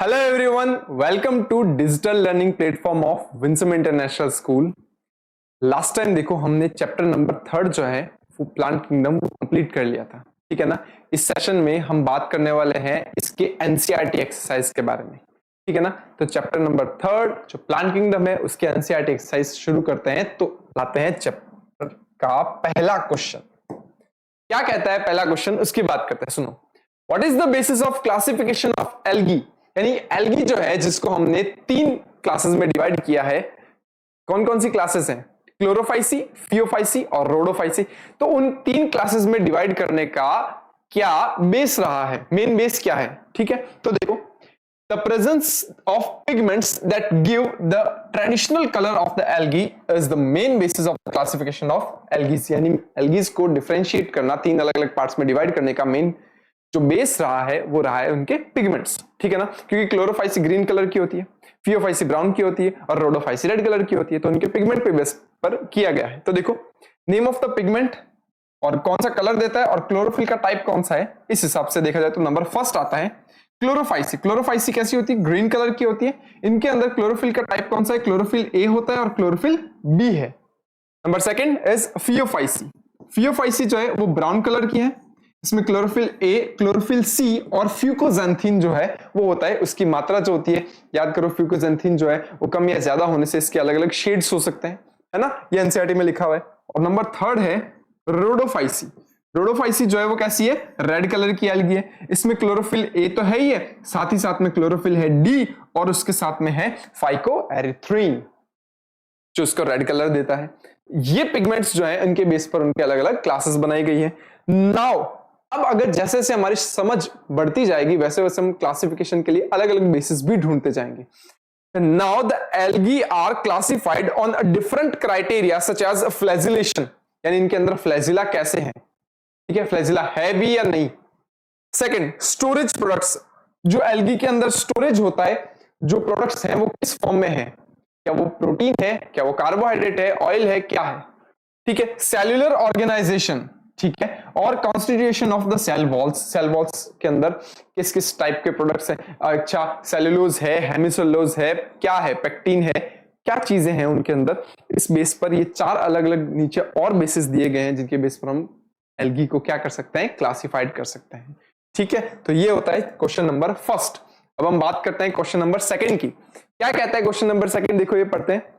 Hello everyone, welcome to digital learning platform of Winsome International School. Last time देखो हमने chapter number 3 जो है वो प्लांट किंगडम को कंप्लीट कर लिया था, ठीक है ना। इस सेशन में हम बात करने वाले हैं इसके एनसीईआरटी एक्सरसाइज के बारे में, ठीक है ना। तो चैप्टर नंबर 3 जो प्लांट किंगडम है उसके एनसीईआरटी एक्सरसाइज शुरू करते हैं। तो लाते हैं चैप्टर का पहला क्वेश्चन। क्या कहता है पहला क्वेश्चन, उसकी बात करते हैं। सुनो, what is the basis of classification of algae. यानी एल्गी जो है जिसको हमने 3 क्लासेस में डिवाइड किया है। कौन कौन सी क्लासेस हैं? क्लोरोफाइसी, फियोफाइसी और रोडोफाइसी। तो उन 3 क्लासेस में डिवाइड करने का क्या बेस रहा है, मेन बेस क्या है, ठीक है। तो देखो, the presence of pigments that give the traditional colour of the algae is the main basis of the classification of algae. यानी एल्गीज को डिफरेंशिएट करना, 3 अलग अलग पार्ट्स में डिवाइड करने का मेन जो बेस रहा है वो रहा है उनके पिगमेंट्स, ठीक है ना। क्योंकि क्लोरोफाइसी ग्रीन कलर की होती है, फियोफाइसी ब्राउन की होती है और रोडोफाइसी रेड कलर की होती है। तो उनके पिगमेंट पे बेस पर किया गया है। तो देखो, नेम ऑफ द पिगमेंट और कौन सा कलर देता है और क्लोरोफिल का टाइप कौन सा है, इस हिसाब से देखा जाए तो नंबर फर्स्ट आता है क्लोरोफाइसी। क्लोरोफाइसी कैसी होती है? ग्रीन कलर की होती है। इनके अंदर क्लोरोफिल का टाइप कौन सा है? क्लोरोफिल ए होता है और क्लोरोफिल बी है। Number second is Phaeophyceae. Phaeophyceae जो है वो ब्राउन कलर की है। इसमें क्लोरोफिल ए, क्लोरोफिल सी और फ्यूकोजेंथीन जो है वो होता है। उसकी मात्रा जो होती है, याद करो, फ्यूकोजेंथीन जो है वो कम या ज्यादा होने से इसके अलग अलग शेड्स हो सकते हैं, है ना। ये एनसीईआरटी में लिखा हुआ है। और नंबर थर्ड है रोडोफाइसी। रोडोफाइसी जो है वो कैसी है? रेड कलर की एल्गी है। इसमें क्लोरोफिल ए तो है ही है, साथ ही साथ में क्लोरोफिल है डी और उसके साथ में है फाइकोएरिथ्रीन जो उसको रेड कलर देता है। ये पिगमेंट्स जो है उनके बेस पर उनके अलग अलग क्लासेस बनाई गई है। नाउ अब अगर जैसे जैसे हमारी समझ बढ़ती जाएगी वैसे वैसे हम क्लासिफिकेशन के लिए अलग अलग बेसिस भी ढूंढते जाएंगे। Now the algae are classified on a different criteria such as flagellation. यानी इनके अंदर फ्लैजिला कैसे हैं, ठीक है, फ्लैजिला है भी या नहीं। Second, storage products. जो एल्गी के अंदर स्टोरेज होता है, जो प्रोडक्ट्स हैं वो किस फॉर्म में है? क्या वो प्रोटीन है, क्या वो कार्बोहाइड्रेट है, ऑयल है, क्या है, ठीक है। सेल्यूलर ऑर्गेनाइजेशन, ठीक है। और constitution of the cell walls. Cell walls के अंदर किस किस टाइप के प्रोडक्ट्स हैं? अच्छा, सेलुलोज है, हेमिसेलुलोज है, क्या है, पेक्टिन है, क्या चीजें हैं उनके अंदर। इस बेस पर ये 4 अलग अलग नीचे और बेसिस दिए गए हैं जिनके बेस पर हम एल्गी को क्या कर सकते हैं? क्लासिफाइड कर सकते हैं, ठीक है। तो ये होता है क्वेश्चन नंबर फर्स्ट। अब हम बात करते हैं क्वेश्चन नंबर सेकंड की। क्या कहता है क्वेश्चन नंबर सेकंड? देखो ये पढ़ते हैं।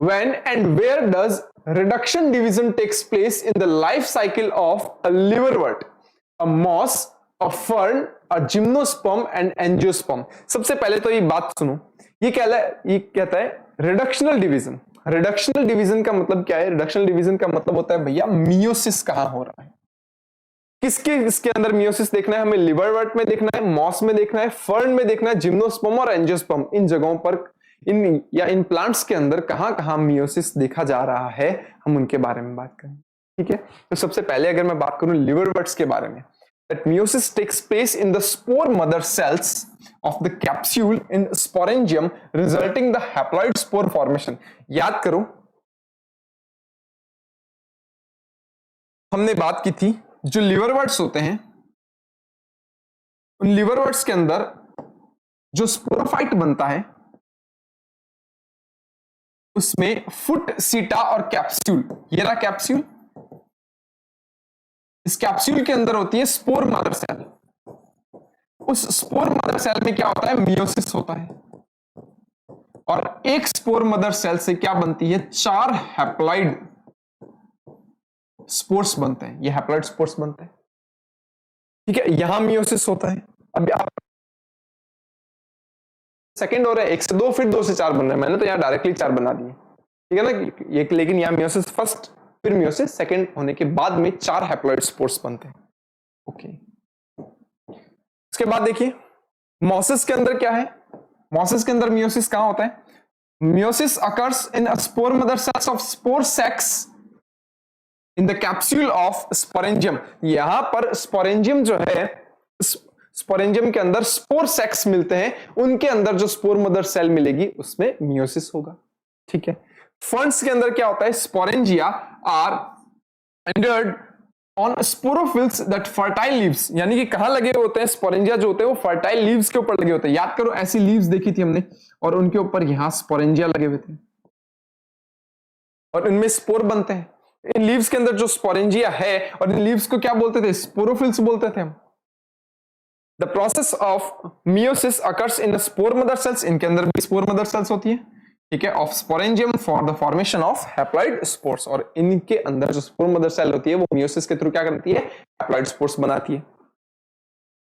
When and where does reduction division takes place in the life cycle of a liverwort, a moss, a fern, a gymnosperm and angiosperm? सबसे पहले तो ये बात सुनो, ये कहता है रिडक्शनल डिवीजन। रिडक्शनल डिवीजन का मतलब क्या है? रिडक्शनल डिवीजन का मतलब होता है भैया मियोसिस कहां हो रहा है, किसके इसके अंदर मियोसिस देखना है हमें? लिवरवर्ट में देखना है, मॉस में देखना है, फर्न में देखना है, जिम्नोस्पर्म और एंजियोस्पर्म। इन जगहों पर इन प्लांट्स के अंदर कहां कहां मियोसिस देखा जा रहा है, हम उनके बारे में बात करें, ठीक है। तो सबसे पहले अगर मैं बात करूं लिवरवर्ट्स के बारे में, that meiosis takes place in the spore mother cells of the capsule in sporangium resulting the haploid spore formation. याद करो, हमने बात की थी जो लिवरवर्ट्स होते हैं, उन लिवरवर्ट्स के अंदर जो स्पोरोफाइट बनता है उसमें फुट, सीटा और कैप्सूल। ये रहा कैप्सूल। इस कैप्सूल के अंदर होती है स्पोर मदर सेल। उस स्पोर मदर सेल में क्या होता है? मियोसिस होता है। और एक स्पोर मदर सेल से क्या बनती है? 4 हैप्लॉइड स्पोर्स बनते हैं। ये हैप्लॉइड स्पोर्स बनते हैं, ठीक है। यहां मियोसिस होता है। अब आप सेकंड हो रहा है 1 से 2, फिर 2 से 4 बन रहा है। मैंने तो यहां डायरेक्टली 4 बना दिए, ठीक है ना। ये लेकिन यहां मियोसिस फर्स्ट, फिर मियोसिस सेकंड होने के बाद में 4 हैप्लॉइड स्पोर्स बनते हैं, ओके। उसके बाद देखिए मॉसिस के अंदर क्या है? मॉसिस के अंदर मियोसिस कहां होता है? Meiosis occurs in a spore mother cells of spore sex in the capsule of sporangium. यहां पर स्पोरेंजियम जो है, स्पोरेंजियम के अंदर स्पोर सेक्स मिलते हैं, उनके अंदर जो स्पोर मदर सेल मिलेगी उसमें मियोसिस होगा, ठीक है। फर्न्स के अंदर क्या होता है? Sporangia are endured on sporophylls that fertile leaves, यानी कि कहां लगे होते हैं स्पोरेंजिया जो होते हैं वो फर्टाइल लीव्स के ऊपर लगे होते हैं। याद करो ऐसी लीव्स देखी थी हमने और उनके ऊपर यहां स्पोरेंजिया लगे हुए थे और इनमें स्पोर बनते हैं। इन लीव्स के अंदर जो स्पोरेंजिया है और इन लीव्स को क्या बोलते थे? स्पोरोफिल्स बोलते थे हम। The process of meiosis occurs in spore mother sales, इनके अंदर भी स्पोर मदर सेल्स होती है, ठीक है, of sporangium for the formation of haploid spores, और इनके अंदर जो स्पोर मदर सेल होती है वो मियोसिस के थ्रू क्या करती है? हैप्लॉइड स्पोर्स बनाती है।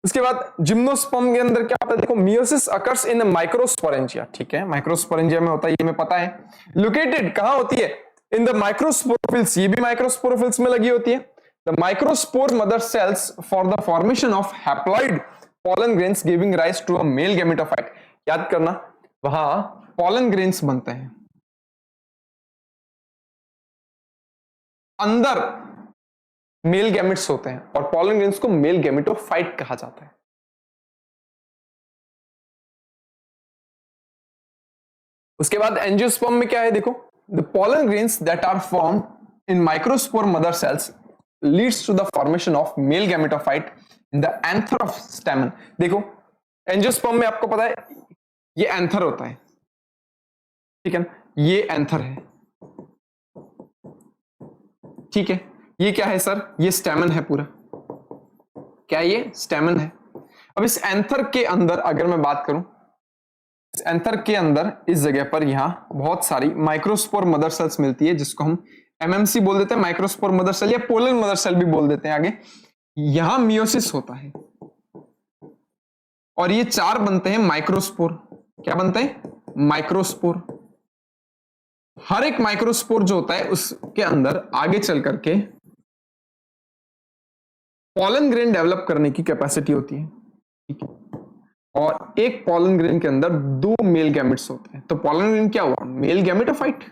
उसके बाद जिम्नोस्पर्म के अंदर क्या होता है? देखो, मियोसिस अकर्स इन माइक्रोस्पोरेंजिया, ठीक है, माइक्रोस्पोरेंजिया में होता है, ये हमें पता है। लोकेटेड कहां होती है? इन द माइक्रोस्पोरोफिल्स, ये भी माइक्रोस्पोरोफिल्स में लगी होती है। The microspore mother cells for the formation of haploid pollen grains giving rise to a male gametophyte। याद करना, वहां pollen grains बनते हैं, अंदर मेल गैमेट्स होते हैं और pollen grains को मेल गैमेटोफाइट कहा जाता है। उसके बाद एंजियोस्पर्म में क्या है? देखो, the pollen grains that are formed in microspore mother cells leads to the formation of male gametophyte in the anther of stamen। देखो, एंजियोस्पर्म में आपको पता है ये एंथर होता है, ठीक है ना, ये एंथर है, ठीक है, ये क्या है सर? ये स्टेमन है पूरा, क्या ये स्टेमन है? अब इस एंथर के अंदर अगर मैं बात करूं, इस एंथर के अंदर इस जगह पर यहां बहुत सारी माइक्रोस्पोर मदर सेल्स मिलती है, जिसको हम एमएमसी बोल देते हैं, माइक्रोस्पोर मदर सेल या पोलन मदर सेल भी बोल देते हैं आगे। यहां मियोसिस होता है और ये चार बनते हैं माइक्रोस्पोर। क्या बनते हैं? माइक्रोस्पोर। हर एक माइक्रोस्पोर जो होता है उसके अंदर आगे चल करके पॉलन ग्रेन डेवलप करने की कैपेसिटी होती है, ठीक है, और एक पॉलन ग्रेन के अंदर दो मेल गैमेट्स होते हैं। तो पॉलन ग्रेन क्या हुआ? मेल गैमेटोफाइट,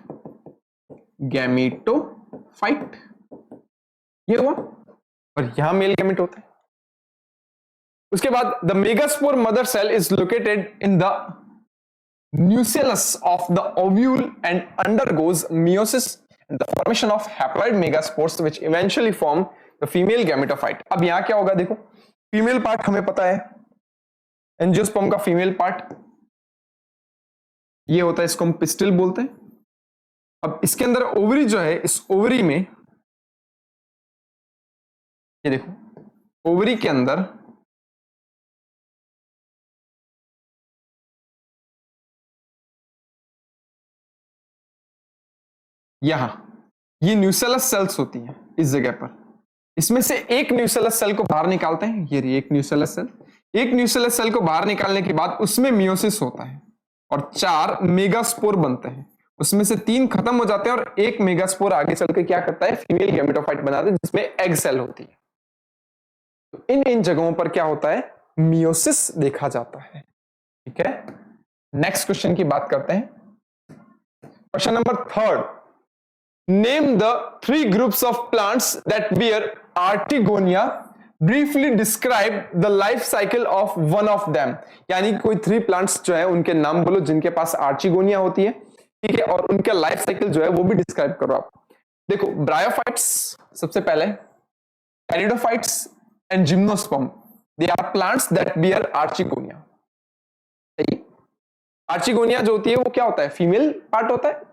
गैमेटोफाइट ये हुआ, और यहां मेल गैमेट होता है। उसके बाद the megaspore mother cell is located in the nucellus of the ovule and undergoes meiosis and the formation of haploid megaspores which eventually form the female gametophyte। अब यहां क्या होगा? देखो, फीमेल पार्ट हमें पता है, एंजियोस्पर्म का फीमेल पार्ट ये होता है, इसको हम पिस्टिल बोलते हैं। अब इसके अंदर ओवरी जो है, इस ओवरी में ये देखो, ओवरी के अंदर यहां ये न्यूसेलस सेल्स होती हैं इस जगह पर। इसमें से एक न्यूसेलस सेल को बाहर निकालते हैं, ये रही एक न्यूसेलस सेल। एक न्यूसेलस सेल को बाहर निकालने के बाद उसमें मियोसिस होता है और चार मेगास्पोर बनते हैं, उसमें से तीन खत्म हो जाते हैं और एक मेगास्पोर आगे चल के क्या करता है? फीमेल गैमेटोफाइट बनाता है, जिसमें एग सेल होती है। तो इन जगहों पर क्या होता है? मियोसिस देखा जाता है, ठीक है। नेक्स्ट क्वेश्चन की बात करते हैं, question number 3। Name the 3 groups of plants that bear Artigonia. Briefly describe the life cycle of one of them। यानी कोई 3 प्लांट्स जो है उनके नाम बोलो जिनके पास आर्चिगोनिया होती है, ठीक है, और उनका लाइफ साइकिल जो है वो भी डिस्क्राइब करो आप। देखो, ब्रायोफाइट्स सबसे पहले, pteridophytes and gymnosperm, they are plants that bear archegonia. सही, आर्चिगोनिया जो होती है वो क्या होता है? फीमेल पार्ट होता है,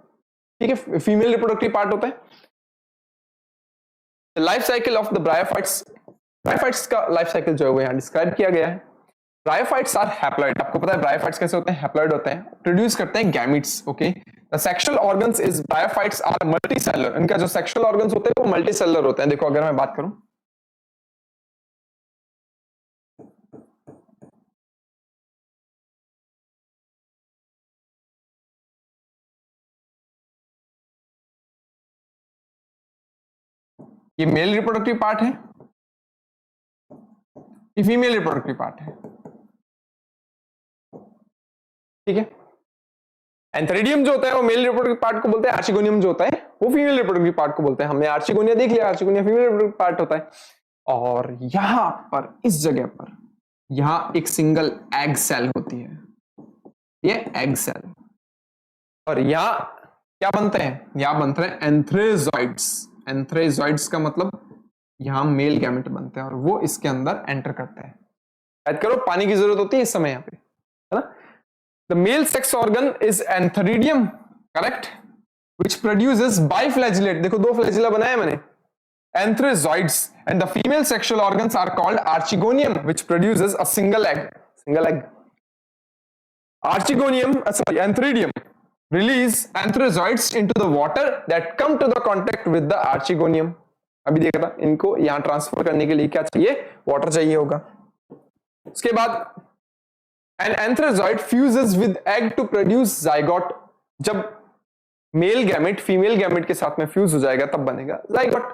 ठीक है, फीमेल रिप्रोडक्टिव पार्ट होता है। Life cycle of the bryophytes, bryophytes का लाइफ साइकिल जो है वो यहां डिस्क्राइब किया गया है। Bryophytes are haploid. आपको पता है ब्रायोफाइट्स कैसे होते हैं? हैप्लॉइड होते हैं, प्रोड्यूस करते हैं gametes, okay. The sexual organs is bryophytes are multicellular. इनका जो सेक्सुअल ऑर्गन्स होते हैं वो मल्टीसेलुलर होते हैं। देखो, अगर मैं बात करूं, ये मेल रिप्रोडक्टिव पार्ट है, ये फीमेल रिप्रोडक्टिव पार्ट है, ठीक है। एंथेरिडियम जो होता है वो मेल रिप्रोडक्टिव पार्ट को बोलते हैं, आर्चिगोनियम जो होता है वो फीमेल रिप्रोडक्टिव पार्ट को बोलते हैं। हमने आर्चिगोनिया देख लिया, आर्चिगोनिया फीमेल रिप्रोडक्टिव पार्ट होता है। और यहां पर इस जगह पर यहां एक सिंगल एग सेल होती है, ये एग सेल, और यहां क्या बनते हैं? यहां बनते हैं एंथ्रेजॉइड्स। एंथ्रेजॉइड्स का मतलब यहाँ मेल गैमेट बनते हैं और वो इसके अंदर एंटर करते हैं। याद करो पानी की जरूरत होती है इस समय यहाँ पे, है ना। The male sex organ is antheridium, correct, which produces biflagellate, देखो दो फ्लैजिला बनाया मैंने, antherozoids, and the female sexual organs are called archegonium, which produces a single egg. Archegonium, sorry, antheridium release antherozoids into the water that come to the contact with the archegonium. अभी देखा था इनको यहां transfer करने के लिए क्या चाहिए, वाटर चाहिए होगा। उसके बाद an antherozoid fuses with egg to produce zygote, जब मेल गैमेट फीमेल गैमेट के साथ में फ्यूज हो जाएगा तब बनेगा zygote.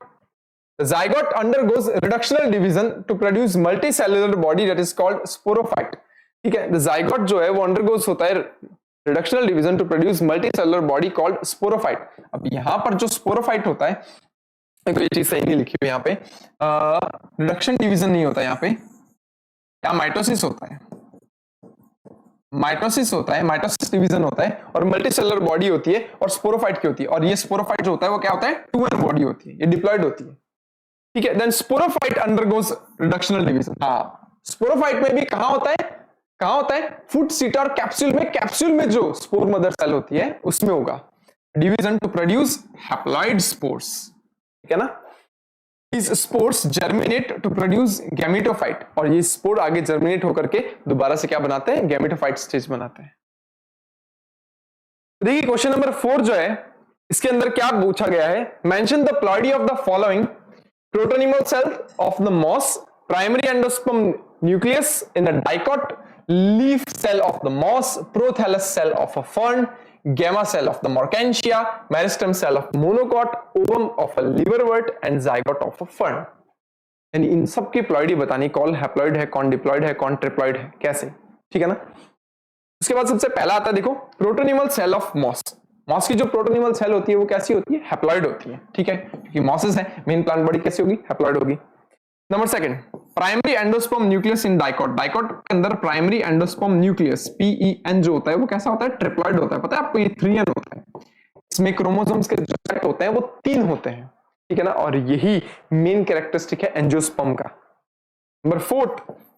Zygote undergoes reductional division to produce multicellular body that is called sporophyte. ठीक है, जाइगोट जो है वो अंडरगोज होता है reductional division to produce multicellular body called sporophyte. अब यहां पर जो स्पोरोफाइट होता है, देखो ये चीज सही नहीं लिखी हुई यहाँ पे, रिडक्शन डिवीजन नहीं होता यहाँ पे, क्या माइटोसिस होता है, माइटोसिस होता है, माइटोसिस डिवीजन होता है और मल्टीसेलुलर बॉडी होती है और स्पोरोफाइट की होती है। और ये स्पोरोफाइट जो होता है वो क्या होता है, 2n बॉडी होती है, ये डिप्लॉयड होती है। ठीक है, then sporophyte undergoes reductional division. हाँ, स्पोरोफाइट में भी कहां होता है, कहां होता है, फुट सीटा और कैप्सूल में, कैप्सूल में जो स्पोर मदर सेल होती है उसमें होगा division to produce haploid spores. ठीक है ना, These spores germinate to produce gametophyte, और ये स्पोर आगे जर्मिनेट होकर के दोबारा से क्या बनाते हैं, गैमेटोफाइट स्टेज बनाते हैं। देखिए क्वेश्चन नंबर 4 जो है इसके अंदर क्या पूछा गया है, mention the ploidy of the following protonemal cell of the moss, primary endosperm nucleus in the dicot, leaf cell of the moss, prothallus cell of a fern, gamma cell of the Mercantia, meristem cell of monocot, ovum of a liverwort and zygote of a fern। यानी इन सब की ploidy बतानी, कौन haploid है, कौन diploid है, कौन triploid है, कैसे। ठीक है ना। उसके बाद सबसे पहला आता है देखो प्रोटोनिमल सेल ऑफ मॉस। मॉस की जो प्रोटोनिमल सेल होती है वो कैसी होती है, हैप्लॉइड होती है। ठीक है, क्योंकि मॉसेस है, मेन प्लांट बॉडी कैसी होगी, हैप्लॉइड होगी। Number second, primary endosperm nucleus in dicot. Dicot के अंदर प्राइमरी एंडोस्पर्म न्यूक्लियस PEN जो होता है वो कैसा होता है, ट्रिप्लॉइड होता है। पता है आपको, ये 3n होता है। इसमें क्रोमोसोम्स के जो सेट होते हैं वो 3 होते हैं। ठीक है ना, और यही मेन कैरेक्टरिस्टिक है एंजियोस्पर्म का। Number 4,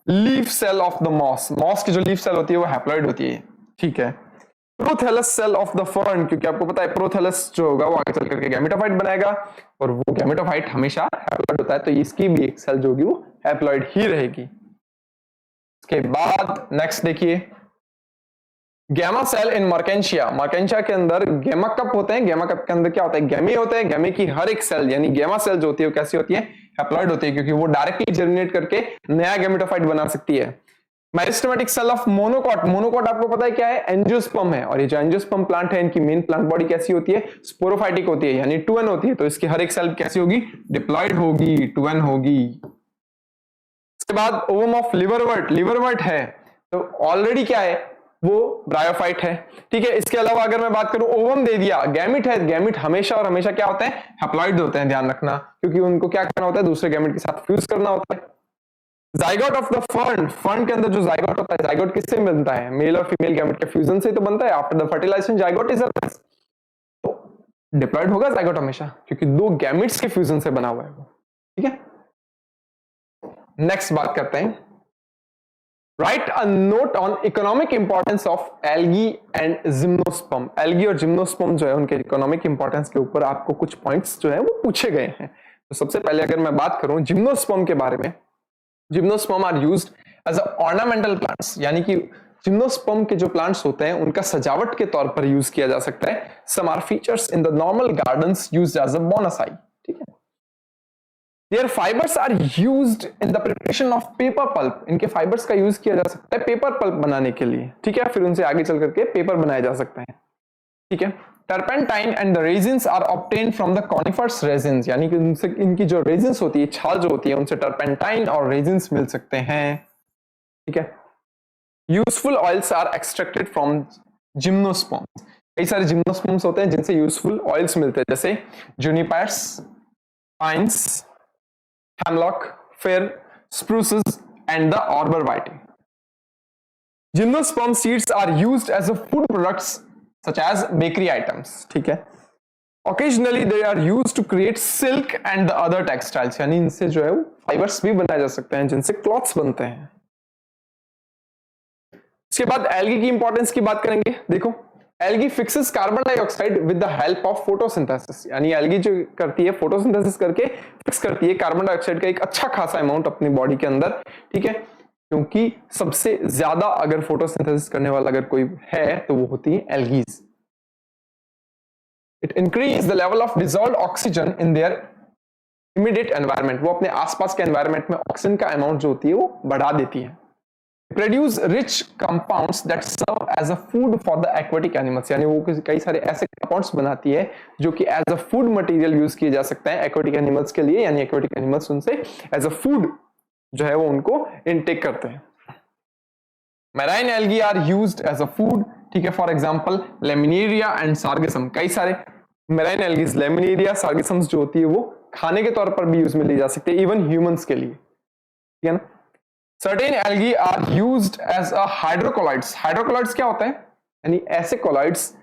leaf cell of the moss. Moss की जो लीफ सेल होती है वो हैप्लॉइड होती है। ठीक है, prothallus cell of the fern, क्योंकि आपको पता है प्रोथैलस जो होगा वो आगे चल करके गैमेटोफाइट बनाएगा और वो गैमेटोफाइट हमेशा हैप्लॉइड होता है, तो इसकी भी एक सेल जो होगी वो हैप्लॉइड ही रहेगी। उसके बाद नेक्स्ट देखिए, गैमा सेल इन मर्केंशिया। मर्केंशिया के अंदर गैमा कप होते हैं, गैमा कप के अंदर क्या होता है, गैमे होते हैं। गैमे की हर एक सेल यानी गैमा सेल जो होती है वो कैसी होती है, हैप्लॉइड होती है, क्योंकि वो डायरेक्टली जर्मिनेट करके नया गैमेटोफाइट बना सकती है। Meristematic cell of monocot. Monocot आपको पता है क्या है, एंजियोस्पर्म है, और ये जो एंजियोस्पर्म प्लांट है इनकी मेन प्लांट बॉडी कैसी होती है, स्पोरोफाइटिक होती है, यानी 2n होती है, तो इसकी हर एक सेल कैसी होगी, डिप्लॉइड होगी, 2n होगी। इसके बाद ओवम ऑफ लिवरवर्ट। लिवरवर्ट है तो ऑलरेडी क्या है, वो ब्रायोफाइट है। ठीक है, इसके अलावा अगर मैं बात करूं ओवम दे दिया, गैमिट है, गैमिट हमेशा और हमेशा क्या होते हैं, हैप्लॉइड होते हैं, ध्यान रखना, क्योंकि उनको क्या करना होता है, दूसरे गैमिट के साथ फ्यूज करना होता है। Zygote of the fern. Fern के अंदर जो जाइगोट होता है, जाइगोट किससे बनता है, मेल और फीमेल गैमेट के फ्यूजन से तो बनता है। After the fertilisation zygote is arrest, तो डिप्लॉइड होगा जाइगोट हमेशा, क्योंकि दो गैमेट्स के फ्यूजन से बना हुआ है वो। ठीक है, नेक्स्ट बात करते हैं, right a note on economic importance of algae and gymnosperm. Algae और जिम्नोस्पर्म जो है उनके इकोनॉमिक इंपॉर्टेंस के ऊपर आपको कुछ पॉइंट्स जो है वो पूछे गए हैं। तो सबसे पहले अगर मैं बात करूं जिम्नोस्पर्म के बारे में, gymnosperm are used as ornamental plants, यानी कि जिम्नोस्पर्म के जो प्लांट्स होते हैं उनका सजावट के तौर पर यूज किया जा सकता है। Some are features in the normal gardens used as a bonsai. ठीक है, their fibres are used in the preparation of paper pulp. इनके फाइबर्स का यूज किया जा सकता है पेपर पल्प बनाने के लिए। ठीक है, फिर उनसे आगे चल करके पेपर बनाए जा सकते हैं। ठीक है, turpentine and the resins are obtained from the conifers resins, यानी कि उनसे इनकी जो रेजिन्स होती है, छाल जो होती है, उनसे टर्पेंटाइन और रेजिन्स मिल सकते हैं। ठीक है, useful oils are extracted from gymnosperms. कई सारे जिम्नोस्पर्म्स होते हैं जिनसे यूजफुल ऑयल्स मिलते हैं, जैसे junipers, pines, hemlock, fir spruces and the arborvitae. Gymnosperm seeds are used as a food products such as bakery items. ठीक है, Occasionally they are used to create silk and the other textiles, यानी इनसे जो है वो fibres भी बनाए जा सकते हैं जिनसे क्लॉथ्स बनते हैं। इसके बाद एल्गी की इंपॉर्टेंस की बात करेंगे। देखो, algae fixes carbon dioxide with the help of photosynthesis, यानी एल्गी जो करती है फोटोसिंथेसिस करके फिक्स करती है कार्बन डाइऑक्साइड का एक अच्छा खासा अमाउंट अपनी बॉडी के अंदर, ठीक है, क्योंकि सबसे ज्यादा अगर फोटोसिंथेसिस करने वाला अगर कोई है तो वो होती है algae. It increase the level of dissolved oxygen in their immediate environment, वो अपने आसपास के एनवायरमेंट में ऑक्सीजन का अमाउंट जो होती है वो बढ़ा देती है। Produce rich compounds that serve as a food for the aquatic animals, यानी वो कई सारे ऐसे कंपाउंड्स बनाती है जो कि as a food material use किए जा सकते हैं एक्वेटिक एनिमल्स के लिए, यानी एक्वेटिक एनिमल्स उनसे एज अ फूड जो है वो उनको इनटेक करते हैं। Marine algae are used as a food, ठीक है, for example Laminaria and Sargassum, कई सारे मैराइन एल्गीज लेमिनेरिया सार्गेसम्स जो होती है वो खाने के तौर पर भी यूज में ली जा सकती है, इवन ह्यूमंस के लिए, ठीक है ना। Certain algae are used as a hydrocolloids, hydrocolloids क्या होता है, यानी ऐसे कोलाइड्स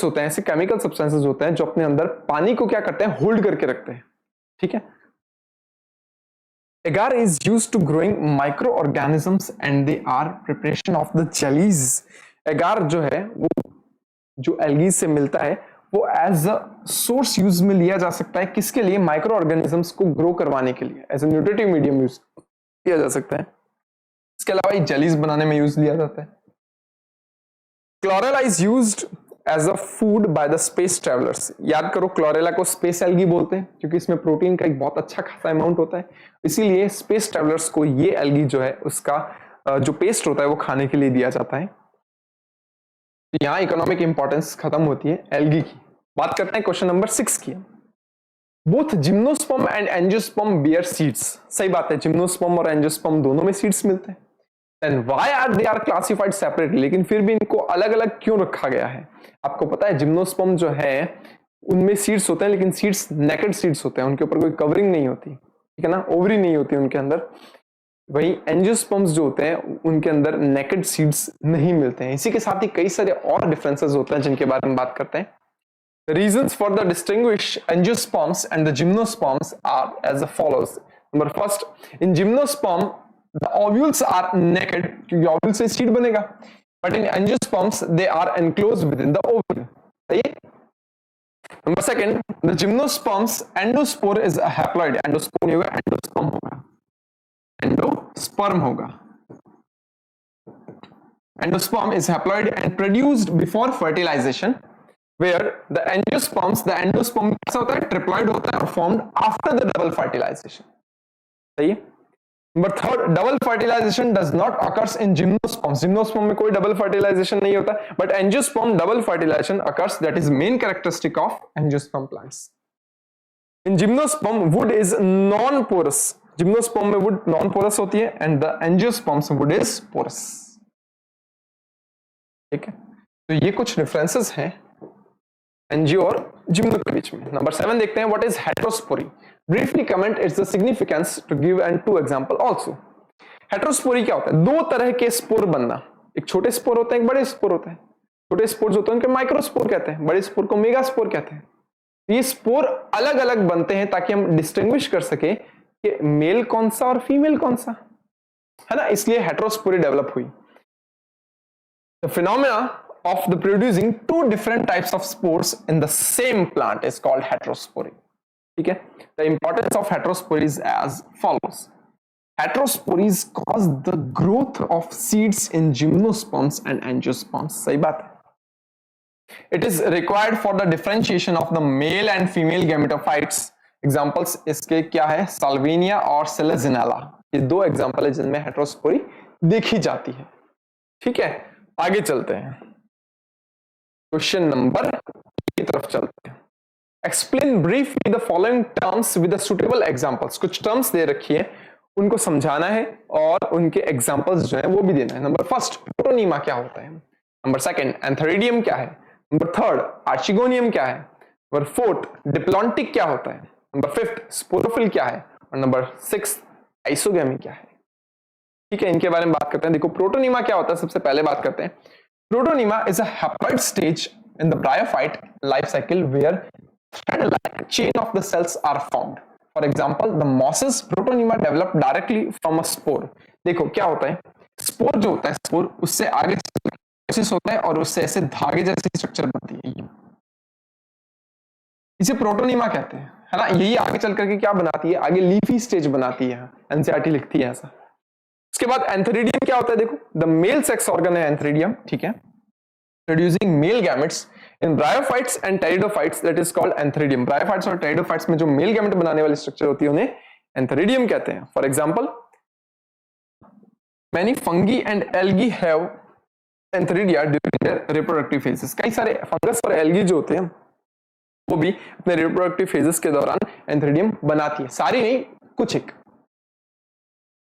होते हैं, ऐसे केमिकल सब्सटेंसेस होते हैं जो अपने अंदर पानी को क्या करते हैं, होल्ड करके रखते हैं, ठीक है। Agar is used to growing microorganisms and they are preparation of the jellies. Agar जो है वो जो एल्गीज से मिलता है वो एज अ सोर्स यूज में लिया जा सकता है, किसके लिए, माइक्रो ऑर्गेनिजम्स को ग्रो करवाने के लिए, as a nutritive medium use किया जा सकता है। इसके अलावा ये जेलीज बनाने में यूज लिया जाता है। Chlorella is used as a food by the space travellers, याद करो क्लोरेला को स्पेस एल्गी बोलते हैं क्योंकि इसमें प्रोटीन का एक बहुत अच्छा खासा अमाउंट होता है, इसीलिए स्पेस ट्रेवलर्स को ये एल्गी जो है उसका जो पेस्ट होता है वो खाने के लिए दिया जाता है। यहां इकोनॉमिक इंपॉर्टेंस खत्म होती है एल्गी की। बात करते हैं क्वेश्चन नंबर 6 की। Both gymnosperm and angiosperm bear seeds, सही बात है, जिम्नोस्पर्म और एंजियोस्पर्म दोनों में सीड्स मिलते हैं। Then why are they are classified separately, लेकिन फिर भी इनको अलग अलग क्यों रखा गया है। आपको पता है जिम्नोस्पर्म जो है उनमें सीड्स होते हैं, लेकिन सीड्स नेकेड सीड्स होते हैं, उनके ऊपर कोई कवरिंग नहीं होती, ठीक है ना, ओवरी नहीं होती उनके अंदर। वहीं एंजियोस्पर्म्स जो होते हैं उनके अंदर नेकेड सीड्स नहीं मिलते हैं। इसी के साथ ही कई सारे और डिफरेंसेस होते हैं जिनके बारे में बात करते हैं। The reasons for the distinguish angiosperms and the gymnosperms are as follows. Number first, in gymnosperm the ovules are naked, क्योंकि ovule से seed बनेगा, but in angiosperms they are enclosed within the ovule. सही है? Number second, the gymnosperms endospore is a haploid, endosperm नहीं होगा, endosperm होगा, endosperm होगा। Endosperm is haploid and produced before fertilization. Where the angiosperms, the endosperm कैसा होता है, triploid होता है और formed after the double fertilization, सही है। Number third, double fertilization does not occurs in gymnosperm, gymnosperm में कोई डबल फर्टिलाइजेशन नहीं होता, but angiosperm double fertilization occurs, that is main characteristic of angiosperm plants. In gymnosperm wood is non porous, gymnosperm में wood non porous होती है and the angiosperms wood is porous, ठीक है। तो ये कुछ डिफरेंसेस हैं एंजियो और जिम्नो के बीच में। नंबर 7 देखते हैं, what is heterospory. Briefly comment its the significance to give and two example also. Heterospory क्या होता है, दो तरह के स्पोर बनना, एक छोटे स्पोर होते हैं, एक बड़े स्पोर होते हैं। छोटे स्पोर्स होते हैं उनके माइक्रोस्पोर कहते हैं, बड़े स्पोर को मेगास्पोर कहते हैं। ये स्पोर अलग अलग बनते हैं ताकि हम डिस्टिंग्विश कर सके कि मेल कौन सा और फीमेल कौन सा, है ना, इसलिए हेटेरोस्पोरी डेवलप हुई। The phenomena of the producing two different types of spores in the same plant is called heterospory, ठीक है। The importance of heterospory is as follows. Heterosporys cause the growth of seeds in gymnosperms and angiosperms, सही बात है। It is required for the differentiation of the male and female gametophytes. Examples इसके क्या है, Salvinia और Selaginella, ये दो example है जिनमें हेटेरोस्पोरी देखी जाती है, ठीक है। आगे चलते हैं, क्वेश्चन नंबर की तरफ चलते हैं। Explain briefly the following terms with suitable examples, कुछ टर्म्स दे रखी है उनको समझाना है और उनके एग्जांपल्स जो है वो भी देना है। नंबर फर्स्ट, प्रोटोनीमा क्या होता है। नंबर सेकंड, एंथेरिडियम क्या है। नंबर थर्ड, आर्चिगोनियम क्या है। नंबर फोर्थ, डिप्लॉन्टिक क्या होता है। नंबर फिफ्थ, स्पोरोफिल क्या है। और नंबर सिक्स, आइसोगेमी क्या है, ठीक है। इनके बारे में बात करते हैं। देखो प्रोटोनीमा क्या होता है, सबसे पहले बात करते हैं। Protonema is a haploid stage in the bryophyte life cycle where thread-like chain of the cells are formed. For example, the mosses protonema develop directly from a spore. देखो क्या होता है, स्पोर जो होता है, स्पोर उससे आगे होता है और उससे ऐसे धागे जैसी स्ट्रक्चर बनती है, इसे प्रोटोनीमा कहते हैं, है ना। यही आगे चल करके क्या बनाती है, आगे लीफी स्टेज बनाती है, एनसीईआरटी लिखती है ऐसा। उसके बाद एंथेरिडियम क्या होता है, देखो द मेल सेक्स ऑर्गन है एंथेरिडियम, ठीक है, producing male gametes in bryophytes and pteridophytes, that is called antheridium. Bryophytes और टेरिडोफाइट्स में जो मेल गैमेट बनाने वाली स्ट्रक्चर होती है उन्हें एंथेरिडियम कहते हैं। For example, many fungi and algae have antheridia during their reproductive phases. कई सारे फंगस और एल्गी जो होते हैं वो भी अपने रिप्रोडक्टिव फेजेस के दौरान एंथेरिडियम बनाती है, सारी नहीं, कुछ एक।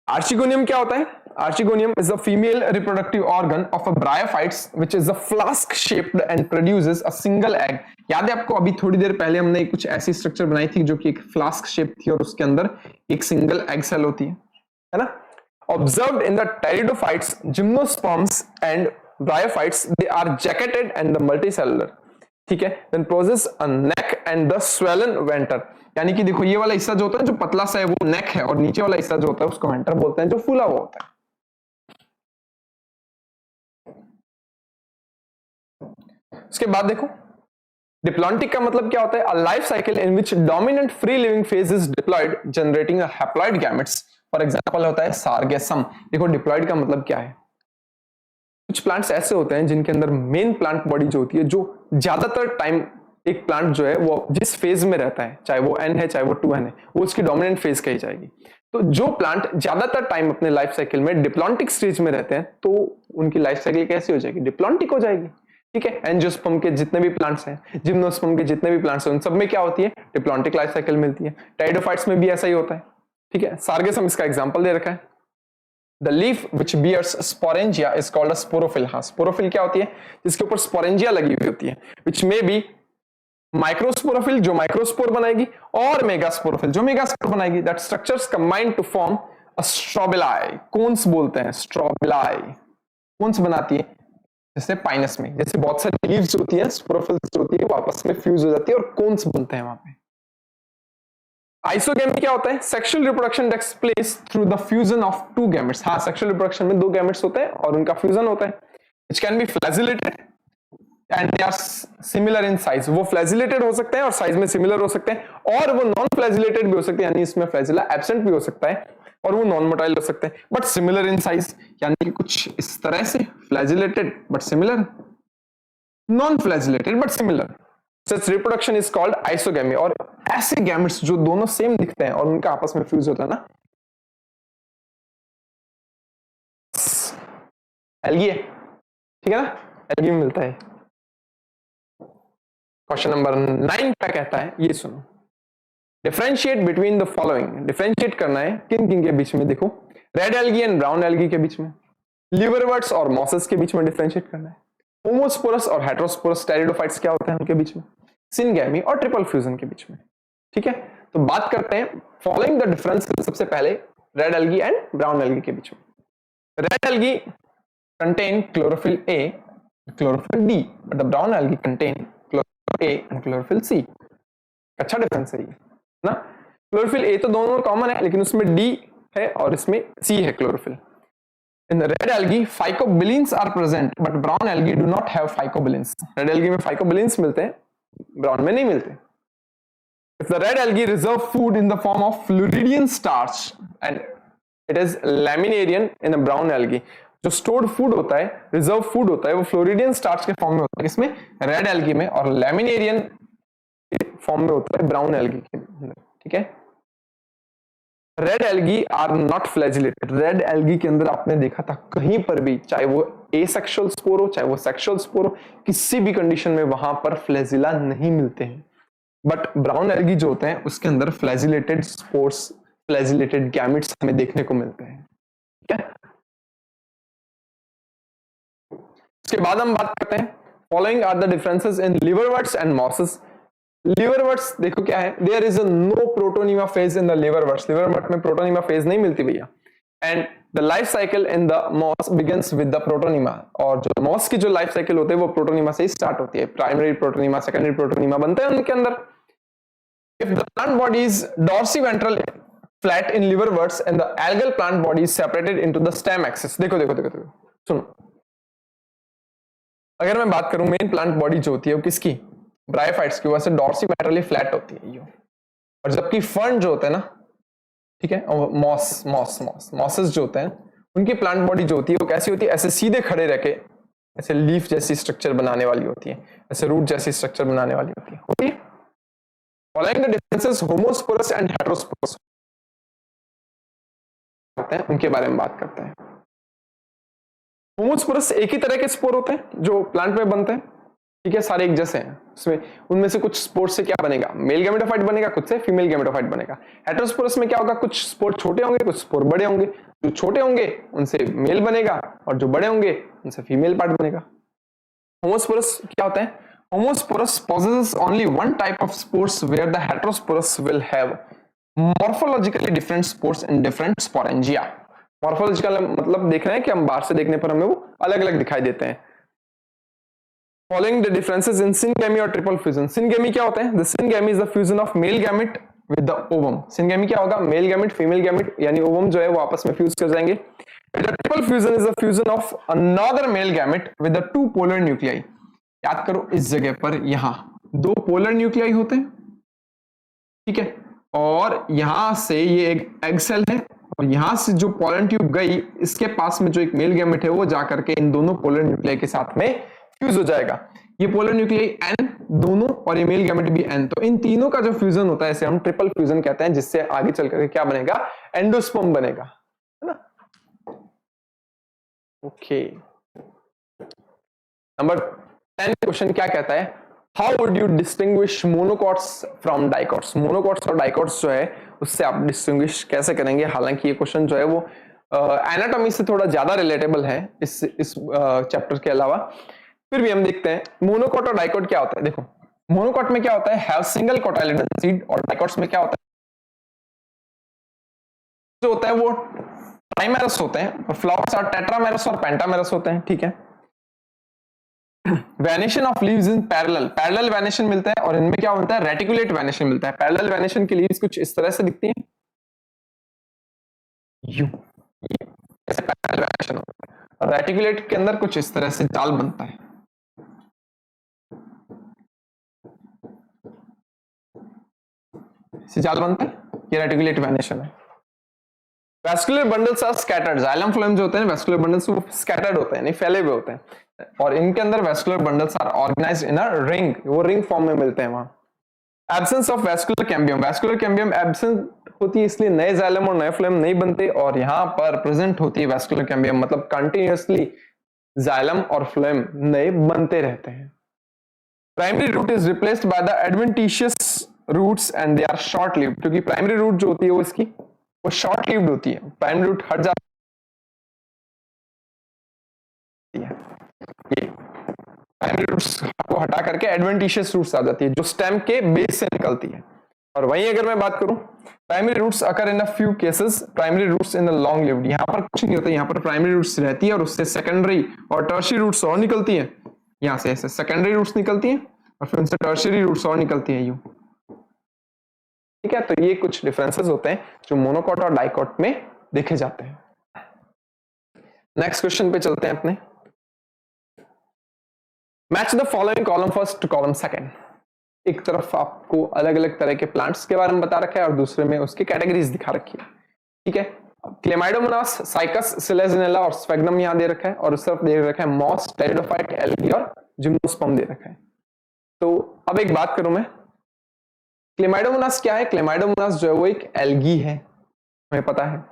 आर्चिगोनियम क्या होता है, archegonium is a female reproductive organ of a bryophytes which is a flask shaped and produces a single egg। याद है आपको, अभी थोड़ी देर पहले हमने कुछ ऐसी स्ट्रक्चर बनाई थी जो कि एक फ्लास्क शेप थी और उसके अंदर एक सिंगल एग सेल होती है ना। Observed in the pteridophytes, gymnosperms and bryophytes, they are jacketed and the multicellular, ठीक है। Then possess a neck and the swollen venter, यानी कि देखो ये वाला हिस्सा जो होता है जो पतला सा है वो नेक है, और नीचे वाला हिस्सा जो होता है उसको वेंटर बोलते हैं, जो फूला हुआ होता है। उसके बाद देखो डिप्लॉन्टिक का मतलब क्या होता है, a life cycle in which dominant free living phase is diploid generating a haploid gametes. For example होता है सार्गेसम। देखो डिप्लॉयड का मतलब क्या है, कुछ प्लांट्स ऐसे होते हैं जिनके अंदर मेन प्लांट बॉडी जो होती है, जो ज्यादातर टाइम एक प्लांट जो है वो जिस फेज में रहता है, चाहे वो एन है चाहे वो 2n है, वो उसकी डोमिनेंट फेज कही जाएगी। तो जो प्लांट ज्यादातर टाइम अपने लाइफ साइकिल में डिप्लॉन्टिक स्टेज में रहते हैं तो उनकी लाइफ साइकिल कैसी हो जाएगी, डिप्लॉन्टिक हो जाएगी, ठीक है। एंजियोस्पर्म के जितने भी प्लांट्स हैं, जिम्नोस्पर्म के जितने भी प्लांट्स हैं, उन सब में क्या होती है, डिप्लॉन्टिक लाइफ साइकिल मिलती है। टेरिडोफाइट्स में भी ऐसा ही होता है, ठीक है। सार्गेसम इसका एग्जांपल दे रखा है। The leaf which bears sporangia is called a sporophyll। हाँ, स्पोरोफिल क्या होती है, जिसके ऊपर स्पोरेंजिया लगी हुई होती है, which may be माइक्रोस्पोरोफिल जो माइक्रोस्पोर बनाएगी, और मेगास्पोरोफिल जो मेगास्पोर बनाएगी। That structures combine to form a strobili, cones बोलते हैं, स्ट्रोबिलाई कोन्स बनाती है, जैसे पाइनस में, जैसे बहुत सारी लीव्स होती है, स्पोरोफिल्स होती है, वो आपस में फ्यूज हो जाती है और कोन्स बनते हैं वहां पे। आइसोगेमी क्या होता है, sexual reproduction takes place through the fusion of two gametes. हाँ, सेक्सुअल रिप्रोडक्शन में दो गैमेट्स होते हैं और उनका फ्यूजन होता है, which can be flagellated and they are similar in size. वो फ्लैजिलेटेड हो सकते हैं और साइज में सिमिलर हो सकते हैं, और वो नॉन फ्लैजिलेटेड भी हो सकते हैं, यानी इसमें फ्लैजिला एब्सेंट भी हो सकता है, और वो नॉन मोटाइल हो सकते हैं, बट सिमिलर इन साइज, यानी कि कुछ इस तरह से flagellated but similar, non flagellated but similar. Such reproduction is called isogamy. और ऐसे गैमेट्स जो दोनों सेम दिखते हैं और उनका आपस में फ्यूज होता है ना, एल्गी है, ठीक है ना, एल्गी में मिलता है। क्वेश्चन नंबर 9 क्या कहता है, ये सुनो, differentiate between the following. Differentiate करना है किन किन के बीच में, देखो red algae and brown algae के बीच में, लिवरवर्ट्स और मॉसेस के बीच में डिफरेंशिएट करना है, होमोस्पोरस और हेटेरोस्पोरस टेरिडोफाइट्स क्या होते हैं उनके बीच में, सिनगैमी और ट्रिपल फ्यूजन के बीच में, ठीक है। तो बात करते हैं फॉलोइंग द डिफरेंस, सबसे पहले red algae and brown algae के बीच में। Red algae contain chlorophyll A, chlorophyll D, but the brown algae contain chlorophyll A and chlorophyll C. अच्छा डिफरेंस है ये ना। क्लोरोफिल ए तो दोनों कॉमन है, लेकिन उसमें डी है और इसमें सी है chlorophyll. In the red algae, phycobilins are present, but brown algae do not have phycobilins. Red algae में phycobilins मिलते हैं, brown में नहीं मिलते। If the red algae reserve food in the form of Floridian starch and it is laminarian in a brown algae, जो stored food होता है, reserve food होता है, वो Floridian starch के फॉर्म में होता है, किसमें, red algae में, और laminarian फॉर्म में होता है ब्राउन एल्गी के अंदर, ठीक है। Red algae are not flagellated. Red algae के अंदर आपने देखा था कहीं पर भी, चाहे वो एसेक्सुअल स्पोर हो चाहे वो सेक्सुअल स्पोर हो, किसी भी कंडीशन में वहां पर फ्लैजिला नहीं मिलते हैं। बट ब्राउन एल्गी जो होते हैं उसके अंदर फ्लैजिलेटेड स्पोर्स, फ्लैजिलेटेड गैमेट्स हमें देखने को मिलते हैं, ठीक है। उसके बाद हम बात करते हैं following are the differences in liverworts and mosses. Liverworts देखो क्या है, there is a no protonema phase in the liverworts. Liverwort में प्रोटोनीमा फेज नहीं मिलती भैया। And the life cycle in the moss begins with the protonema, और जो moss की जो लाइफ साइकिल होती है वो प्रोटोनिमा से ही स्टार्ट होती है। प्राइमरी प्रोटोनिमा, सेकेंडरी प्रोटोनिमा बनते हैं उनके अंदर। If the plant body is dorsiventral flat in liverworts and the algal plant body is separated into the stem axis. देखो देखो देखो देखो सुनो, अगर मैं बात करूं मेन प्लांट बॉडी जो होती है वो किसकी, ब्रायोफाइट्स की, वैसे डॉर्सीवेंट्रली फ्लैट होती है ये, और जबकि फर्न जो होता है ना, ठीक है, और मॉसेस जो होते हैं उनकी प्लांट बॉडी जो होती है वो कैसी होती है, ऐसे सीधे खड़े रह के ऐसे लीफ जैसी स्ट्रक्चर बनाने वाली होती है, ऐसे रूट जैसी स्ट्रक्चर बनाने वाली होती है। Following the differences homosporous and heterosporous होते हैं, उनके बारे में बात करते हैं। होमोस्पोरस एक ही तरह के स्पोर होते हैं जो प्लांट में बनते हैं, ठीक है, सारे एक जैसे हैं। उसमें उनमें से कुछ स्पोर से क्या बनेगा, मेल गैमेटोफाइट बनेगा, कुछ से फीमेल गैमेटोफाइट बनेगा। हेटेरोस्पोरस में क्या होगा, कुछ स्पोर छोटे होंगे, कुछ स्पोर बड़े होंगे। जो छोटे होंगे उनसे मेल बनेगा और जो बड़े होंगे उनसे फीमेल पार्ट बनेगा। होमोस्पोरस क्या होता है, homosporous possesses only one type of spores where the heterosporus will have morphologically different spores in different sporangia। Morphological मतलब देख रहे हैं कि हम बाहर से देखने पर हमें वो अलग अलग दिखाई देते हैं। Following the differences in syngamy और ट्रिपल फ्यूजन। सिनगेमी क्या होता है, the syngamy is the fusion of male gamete with the ovum. Syngamy क्या होगा, मेल गैमेट फीमेल गैमेट यानी ओवम जो है वो आपस में फ्यूज कर जाएंगे। Triple fusion is the fusion of another male gamete with the two polar nuclei. याद करो इस जगह पर यहां दो पोलर न्यूक्लियाई होते हैं, ठीक है, और यहां से ये एक एग सेल है और यहां से जो पोलन ट्यूब गई इसके पास में जो एक मेल गैमेट है वो जाकर के इन दोनों पोलर न्यूक्लियाई के साथ में फ्यूज हो जाएगा। ये पोलर न्यूक्लियाई एन दोनों और ये मेल गैमेट भी एन, तो इन तीनों का जो फ्यूजन होता है इसे हम ट्रिपल फ्यूजन कहते हैं, जिससे आगे चल करके क्या बनेगा, एंडोस्पर्म बनेगा, है ना। ओके, नंबर 10 क्वेश्चन क्या कहता है, how would you distinguish monocots from dicots. Monocots और डाइकॉट्स जो है उससे आप डिस्टिंग्विश कैसे करेंगे। हालांकि ये क्वेश्चन जो है वो एनाटॉमी से थोड़ा ज्यादा रिलेटेबल है इस चैप्टर के अलावा, फिर भी हम देखते हैं मोनोकॉट और डाइकॉट क्या होता है। देखो मोनोकॉट में क्या होता है, हैव सिंगल कोटाइलिडन सीड, और डाइकॉट्स में क्या होता है, जो होता है वो ट्राइमेरस होते हैं, और फ्लावर्स आर टेट्रामेरस और पेंटामेरस होते हैं, ठीक है। Venation of leaves in parallel venation मिलता है, और इनमें क्या होता है, रेटिकुलेट वेनेशन मिलता है। पैरेलल वेनेशन की लीव्स कुछ इस तरह से दिखती हैं, यू ऐसे पैरेलल वेनेशन होता है, और रेटिकुलेट के अंदर कुछ इस तरह से जाल बनता है। जाल बनता है, ये रेटिकुलेट वेनेशन है। Vascular bundles are scattered. Xylem phloem जो होते हैं वेस्कुलर बंडल्स वो स्कैटर्ड होते हैं, नहीं फैले हुए होते हैं, और इनके अंदर vascular bundles are organised in a ring, वो रिंग फॉर्म में मिलते हैं वहां। Absence of vascular cambium. Vascular cambium absent होती है इसलिए नए जाइलम और नए फ्लोएम नहीं बनते, और यहां पर प्रेजेंट होती है वेस्कुलर कैम्बियम, मतलब कंटिन्यूअसली जाइलम और फ्लोएम नए बनते रहते हैं। Primary root is replaced by the adventitious roots and they are short lived, क्योंकि प्राइमरी रूट जो होती है वो इसकी वो शॉर्ट लिव्ड होती है, प्राइमरी रूट हट जाती है, ये प्राइमरी रूट्स को हटा करके एडवेंटिशियस रूट्स आ जाती है जो स्टेम के बेस से निकलती है। और वहीं अगर मैं बात करूं primary roots occur in a few cases, primary roots in the long lived. यहां पर कुछ नहीं होता, यहां पर प्राइमरी रूट्स रहती है और उससे सेकेंडरी और टर्शियरी रूट्स और निकलती है, यहां से ऐसे सेकेंडरी रूट्स निकलती हैं और फिर उनसे टर्शियरी रूट्स और निकलती है यूं, ठीक है। तो ये कुछ डिफरेंसेस होते हैं जो मोनोकॉट और डाइकॉट में देखे जाते हैं। नेक्स्ट क्वेश्चन पे चलते हैं अपने। Match the following column first to column second. एक तरफ आपको अलग अलग तरह के प्लांट्स के बारे में बता रखा है और दूसरे में उसकी कैटेगरीज दिखा रखी है, ठीक है। क्लेमाइडोमोनास, साइकस, सिलेजिनेला और स्फेग्नम यहां दे रखा है, और उस तरफ दे रखा है मॉस, टेरिडोफाइट, एल्गी और जिम्नोस्पर्म दे रखा है। तो अब एक बात करूं मैं, क्लेमाइडोमोनास क्या है, क्लेमाइडोमोनास जो है वो एक एल्गी है, हमें पता है।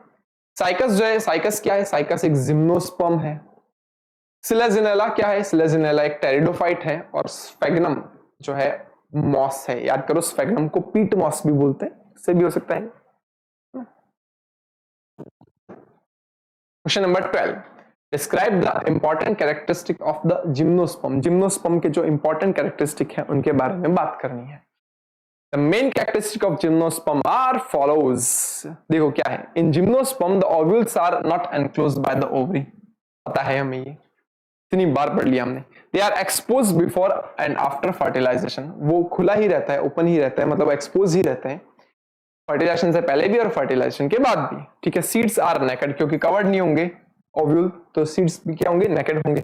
साइकस जो है, साइकस क्या है, साइकस एक जिम्नोस्पर्म है। सिलेजिनेला क्या है, सिलेजिनेला एक टेरिडोफाइट है, और स्फेग्नम जो है मॉस है। याद करो स्फेग्नम को पीट मॉस भी बोलते हैं, इससे भी हो सकता है। Question number 12, describe the important characteristic of the gymnosperm. Gymnosperm के जो इंपॉर्टेंट कैरेक्टरिस्टिक है उनके बारे में बात करनी है। The main characteristic of gymnosperm are follows. देखो क्या है, in gymnosperm the ovules are not enclosed by the ovary. पता है हमें, ये इतनी बार पढ़ लिया हमने. They are exposed before and after fertilization. वो खुला ही रहता है, ओपन ही रहता है, मतलब एक्सपोज ही रहते हैं फर्टिलाइजेशन से पहले भी और फर्टिलाइजेशन के बाद भी. ठीक है. सीड्स आर नेकेड, क्योंकि कवर्ड नहीं होंगे ओव्यूल, तो सीड्स भी क्या होंगे, नेकेड होंगे.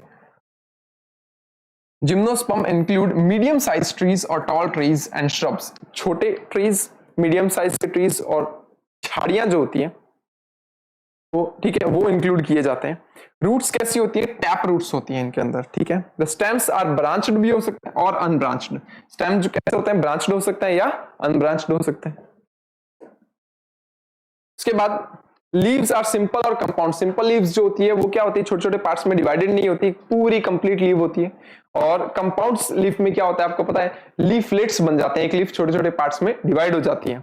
Gymnosperm include medium size trees और टॉल ट्रीज एंड श्रब्स. छोटे ट्रीज, मीडियम साइज के ट्रीज और झाड़ियां जो होती हैं वो, ठीक है, वो इंक्लूड किए जाते हैं. रूट्स कैसी होती है, टैप रूट्स होती हैं इनके अंदर. ठीक है. द स्टेम्स आर ब्रांच्ड भी हो सकते हैं और अनब्रांच्ड. स्टेम जो कैसे होते हैं, ब्रांच्ड हो सकते हैं या अनब्रांच्ड हो सकते हैं. उसके बाद लीव्स आर सिंपल और कंपाउंड. सिंपल लीव्स जो होती है वो क्या होती है, छोटे छोटे पार्ट्स में डिवाइडेड नहीं होती, पूरी कंप्लीट लीव होती है. और कंपाउंड्स लीफ में क्या होता है आपको पता है, लीफलेट्स बन जाते हैं, एक लीफ छोटे छोटे पार्ट्स में डिवाइड हो जाती है.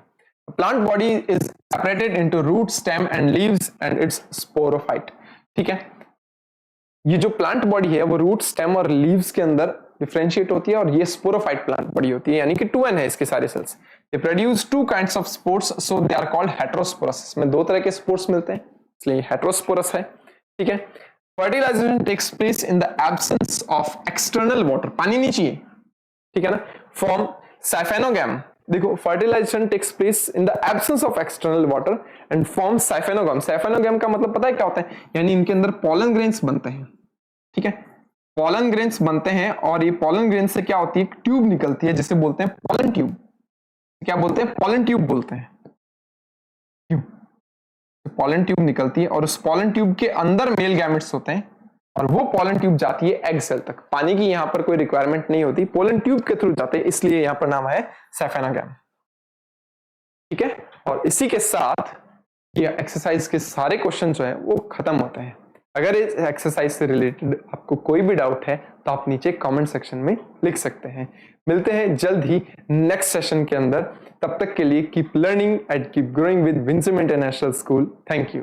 Plant body is separated into root, stem and leaves and its sporophyte. ठीक है. ये जो प्लांट बॉडी है वो रूट, स्टेम और लीव्स के अंदर डिफरेंशिएट होती है और ये स्पोरोफाइट प्लांट बॉडी होती है, यानी कि 2n है इसके सारे sales. They produce two kinds of spores, so they are called heterosporous. इसमें दो तरह के स्पोर्स मिलते हैं, इसलिए हेटेरोस्पोरस है. ठीक है. Fertilization takes place in the absence of external water. पानी नहीं चाहिए. ठीक है ना. Form Siphonogyme. देखो, fertilization takes place in the absence of external water and form Siphonogyme. Siphonogyme का मतलब पता है क्या होता है, यानी इनके अंदर pollen grains बनते हैं. ठीक है. pollen grains बनते हैं और ये pollen grains से क्या होती है, एक ट्यूब निकलती है जिसे बोलते हैं pollen tube. क्या बोलते हैं, पॉलन ट्यूब बोलते हैं. पॉलन ट्यूब निकलती है और उस पॉलन ट्यूब के अंदर मेल गैमेट्स होते हैं और वो पॉलन ट्यूब जाती है एग सेल तक. पानी की यहां पर कोई रिक्वायरमेंट नहीं होती, पॉलन ट्यूब के थ्रू जाते हैं, इसलिए यहां पर नाम है साइफोनोगैम. ठीक है. और इसी के साथ ये एक्सरसाइज के सारे क्वेश्चन जो है वो खत्म होते हैं. अगर इस एक्सरसाइज से रिलेटेड आपको कोई भी डाउट है तो आप नीचे कमेंट सेक्शन में लिख सकते हैं. मिलते हैं जल्द ही नेक्स्ट सेशन के अंदर. तब तक के लिए keep learning and keep growing with Winsome international school. Thank you.